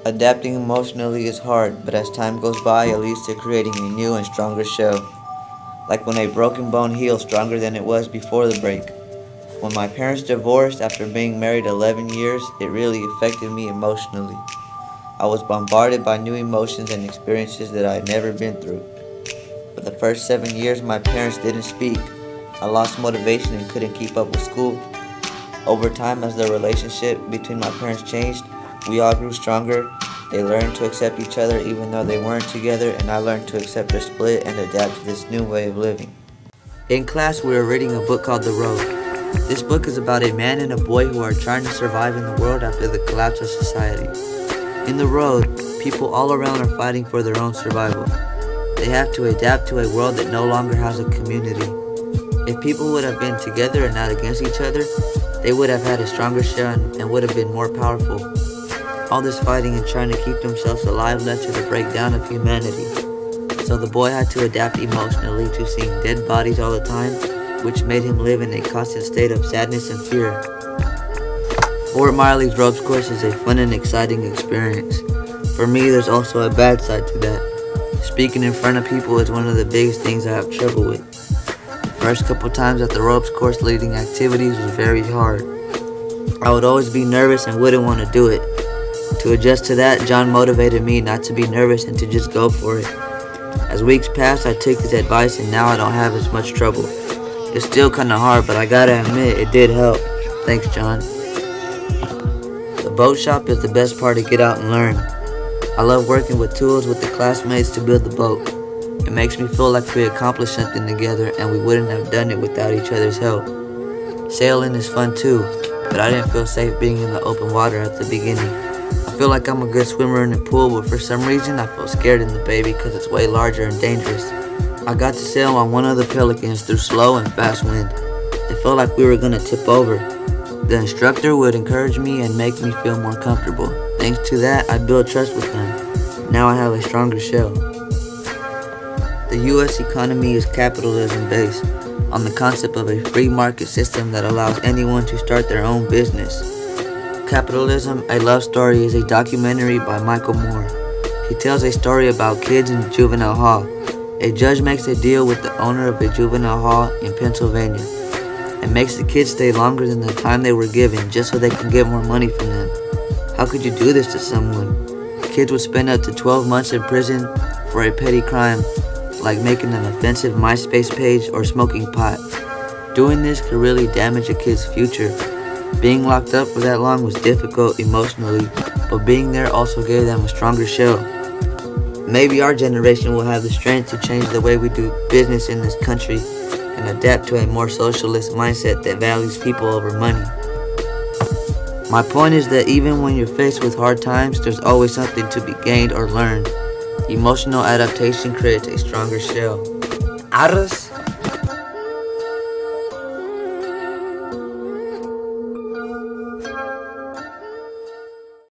Adapting emotionally is hard, but as time goes by, it leads to creating a new and stronger shell. Like when a broken bone heals stronger than it was before the break. When my parents divorced after being married 11 years, it really affected me emotionally. I was bombarded by new emotions and experiences that I had never been through. For the first 7 years, my parents didn't speak. I lost motivation and couldn't keep up with school. Over time, as the relationship between my parents changed, we all grew stronger. They learned to accept each other even though they weren't together, and I learned to accept their split and adapt to this new way of living. In class, we were reading a book called The Road. This book is about a man and a boy who are trying to survive in the world after the collapse of society. In The Road, people all around are fighting for their own survival. They have to adapt to a world that no longer has a community. If people would have been together and not against each other, they would have had a stronger shell and would have been more powerful. All this fighting and trying to keep themselves alive led to the breakdown of humanity. So the boy had to adapt emotionally to seeing dead bodies all the time, which made him live in a constant state of sadness and fear. Fort Miley's ropes course is a fun and exciting experience. For me, there's also a bad side to that. Speaking in front of people is one of the biggest things I have trouble with. The first couple times at the ropes course, leading activities was very hard. I would always be nervous and wouldn't want to do it. To adjust to that, John motivated me not to be nervous and to just go for it. As weeks passed, I took his advice and now I don't have as much trouble. It's still kinda hard, but I gotta admit, it did help. Thanks, John. The boat shop is the best part to get out and learn. I love working with tools with the classmates to build the boat. It makes me feel like we accomplished something together and we wouldn't have done it without each other's help. Sailing is fun too, but I didn't feel safe being in the open water at the beginning. I feel like I'm a good swimmer in the pool, but for some reason I feel scared in the bay because it's way larger and dangerous. I got to sail on one of the Pelicans through slow and fast wind. It felt like we were gonna tip over. The instructor would encourage me and make me feel more comfortable. Thanks to that, I built trust with them. Now I have a stronger shell. The U.S. economy is capitalism based on the concept of a free market system that allows anyone to start their own business. Capitalism, A Love Story is a documentary by Michael Moore. He tells a story about kids in juvenile hall. A judge makes a deal with the owner of a juvenile hall in Pennsylvania and makes the kids stay longer than the time they were given just so they can get more money from them. How could you do this to someone? Kids would spend up to 12 months in prison for a petty crime like making an offensive MySpace page or smoking pot. Doing this could really damage a kid's future. Being locked up for that long was difficult emotionally, but being there also gave them a stronger shell. Maybe our generation will have the strength to change the way we do business in this country and adapt to a more socialist mindset that values people over money. My point is that even when you're faced with hard times, there's always something to be gained or learned. Emotional adaptation creates a stronger shell. Arroz.